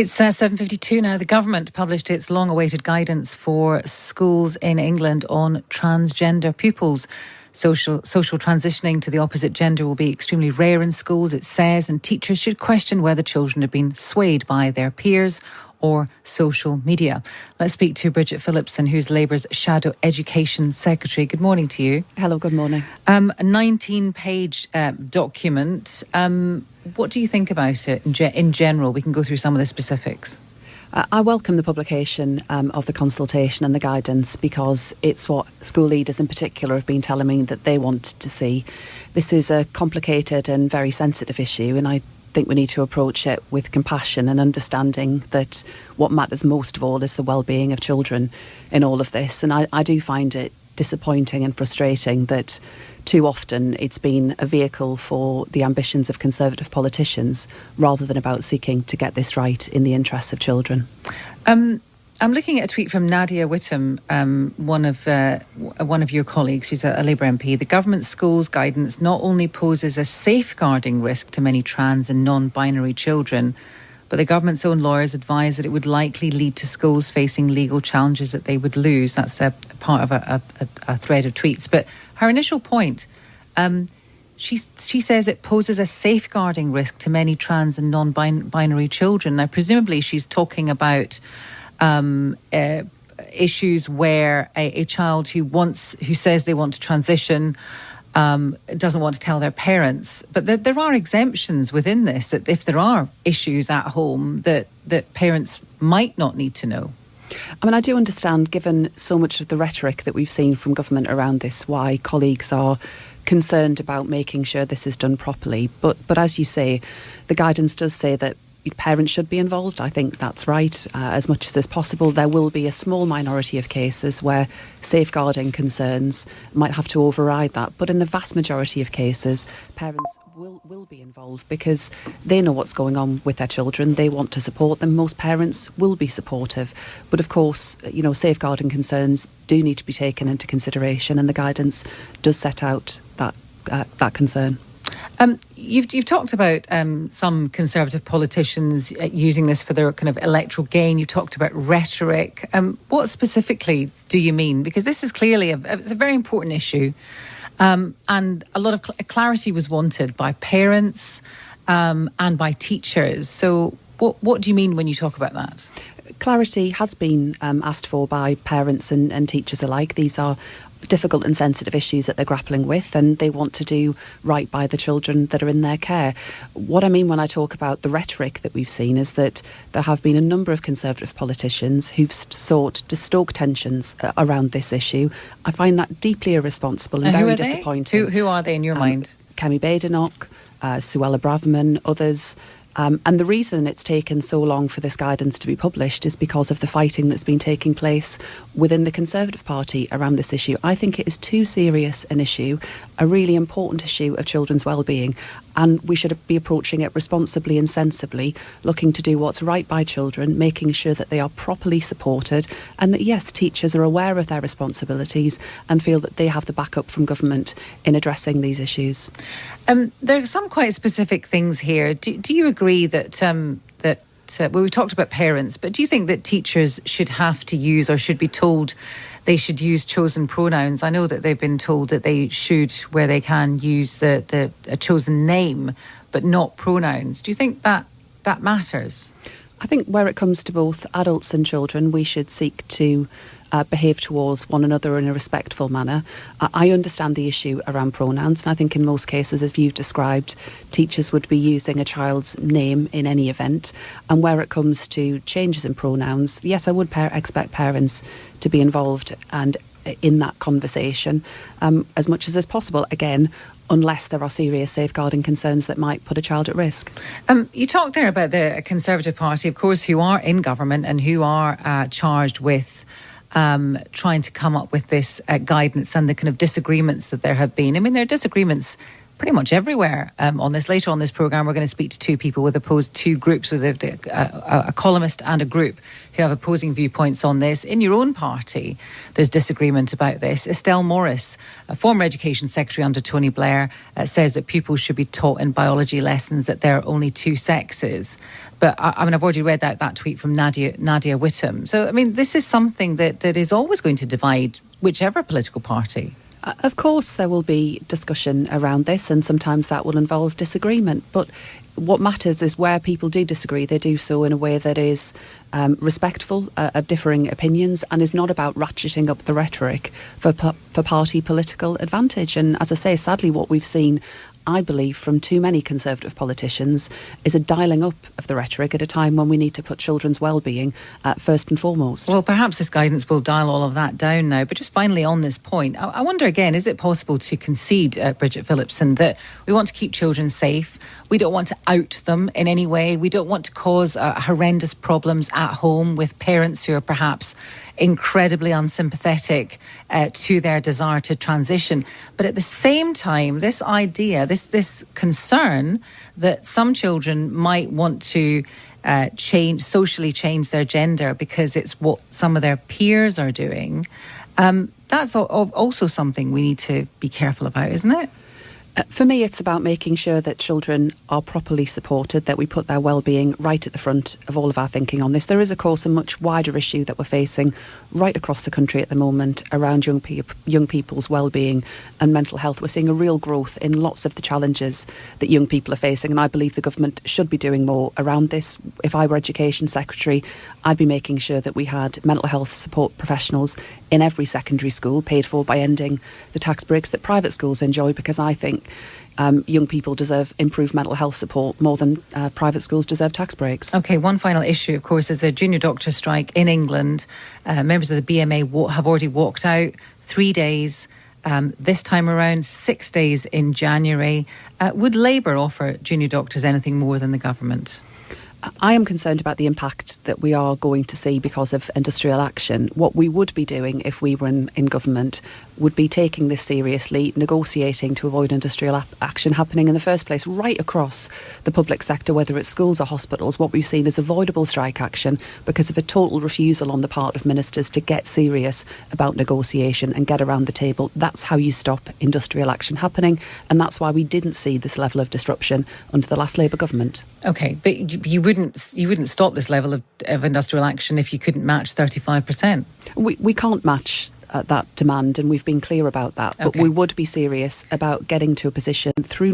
It's 7:52 now. The government published its long-awaited guidance for schools in England on transgender pupils. Social transitioning to the opposite gender will be extremely rare in schools, it says, and teachers should question whether children have been swayed by their peers or social media. Let's speak to Bridget Phillipson, who's Labour's Shadow Education Secretary. Good morning to you. Hello, good morning. A 19-page document. What do you think about it in general? We can go through some of the specifics. I welcome the publication of the consultation and the guidance because it's what school leaders in particular have been telling me that they want to see. This is a complicated and very sensitive issue, and I think we need to approach it with compassion and understanding that what matters most of all is the well-being of children in all of this. And I do find it disappointing and frustrating that too often it's been a vehicle for the ambitions of Conservative politicians rather than about seeking to get this right in the interests of children. I'm looking at a tweet from Nadia Whittam, one of your colleagues, who's a Labour MP. The government schools guidance not only poses a safeguarding risk to many trans and non-binary children, but the government's own lawyers advise that it would likely lead to schools facing legal challenges that they would lose. That's a part of a thread of tweets. But her initial point, she says it poses a safeguarding risk to many trans and non-binary children. Now, presumably she's talking about issues where a child who says they want to transition doesn't want to tell their parents. But there are exemptions within this, that if there are issues at home that parents might not need to know. I mean, I do understand, given so much of the rhetoric that we've seen from government around this, why colleagues are concerned about making sure this is done properly. But as you say, the guidance does say that parents should be involved. I think that's right, as much as is possible. There will be a small minority of cases where safeguarding concerns might have to override that. But in the vast majority of cases, parents will be involved because they know what's going on with their children. They want to support them. Most parents will be supportive. But of course, safeguarding concerns do need to be taken into consideration, and the guidance does set out that concern. You've talked about some Conservative politicians using this for their kind of electoral gain. You talked about rhetoric. What specifically do you mean? Because this is clearly it's a very important issue, and a lot of clarity was wanted by parents and by teachers. So what do you mean when you talk about that? Clarity has been asked for by parents and teachers alike. These are difficult and sensitive issues that they're grappling with, and they want to do right by the children that are in their care. What I mean when I talk about the rhetoric that we've seen is that there have been a number of Conservative politicians who've sought to stoke tensions around this issue. I find that deeply irresponsible and very disappointing. Who are they in your mind? Kemi Badenoch, Suella Braverman, others. And the reason it's taken so long for this guidance to be published is because of the fighting that's been taking place within the Conservative Party around this issue. I think it is too serious an issue, a really important issue of children's well-being, and we should be approaching it responsibly and sensibly, looking to do what's right by children, making sure that they are properly supported, and that, yes, teachers are aware of their responsibilities and feel that they have the backup from government in addressing these issues. There are some quite specific things here. Do you agree that well, we talked about parents, but do you think that teachers should have to use or should be told they should use chosen pronouns? I know that they've been told that they should, where they can, use a chosen name, but not pronouns. Do you think that matters? I think where it comes to both adults and children, we should seek to behave towards one another in a respectful manner. I understand the issue around pronouns, and I think in most cases, as you've described, teachers would be using a child's name in any event. And where it comes to changes in pronouns, yes, I would expect parents to be involved and in that conversation as much as is possible. Again, unless there are serious safeguarding concerns that might put a child at risk. You talked there about the Conservative Party, of course, who are in government and who are charged with trying to come up with this guidance and the kind of disagreements that there have been. I mean, there are disagreements pretty much everywhere on this. Later on this programme, we're going to speak to two people with two groups, with a columnist and a group who have opposing viewpoints on this. In your own party, there's disagreement about this. Estelle Morris, a former Education Secretary under Tony Blair, says that pupils should be taught in biology lessons that there are only two sexes. But I've already read out that tweet from Nadia Whittome. So, this is something that is always going to divide whichever political party. Of course, there will be discussion around this, and sometimes that will involve disagreement. But what matters is where people do disagree, they do so in a way that is respectful of differing opinions and is not about ratcheting up the rhetoric for party political advantage. And as I say, sadly, what we've seen, I believe, from too many Conservative politicians is a dialing up of the rhetoric at a time when we need to put children's well-being first and foremost. Well, perhaps this guidance will dial all of that down now. But just finally on this point, I wonder again, is it possible to concede, Bridget Phillipson, that we want to keep children safe? We don't want to out them in any way. We don't want to cause horrendous problems at home with parents who are perhaps incredibly unsympathetic to their desire to transition. But at the same time, this idea, this concern that some children might want to socially change their gender because it's what some of their peers are doing, that's also something we need to be careful about, isn't it? For me, it's about making sure that children are properly supported, that we put their well-being right at the front of all of our thinking on this. There is, of course, a much wider issue that we're facing right across the country at the moment around young people's well-being and mental health. We're seeing a real growth in lots of the challenges that young people are facing, and I believe the government should be doing more around this. If I were Education Secretary, I'd be making sure that we had mental health support professionals in every secondary school, paid for by ending the tax breaks that private schools enjoy, because I think young people deserve improved mental health support more than private schools deserve tax breaks. OK, one final issue, of course, is a junior doctor strike in England. Members of the BMA have already walked out 3 days. This time around, 6 days in January. Would Labour offer junior doctors anything more than the government? I am concerned about the impact that we are going to see because of industrial action. What we would be doing if we were in government would be taking this seriously, negotiating to avoid industrial action happening in the first place right across the public sector, whether it's schools or hospitals. What we've seen is avoidable strike action because of a total refusal on the part of ministers to get serious about negotiation and get around the table. That's how you stop industrial action happening, and that's why we didn't see this level of disruption under the last Labour government. OK, but you wouldn't stop this level of industrial action if you couldn't match 35%. We can't match that demand, and we've been clear about that. But we would be serious about getting to a position through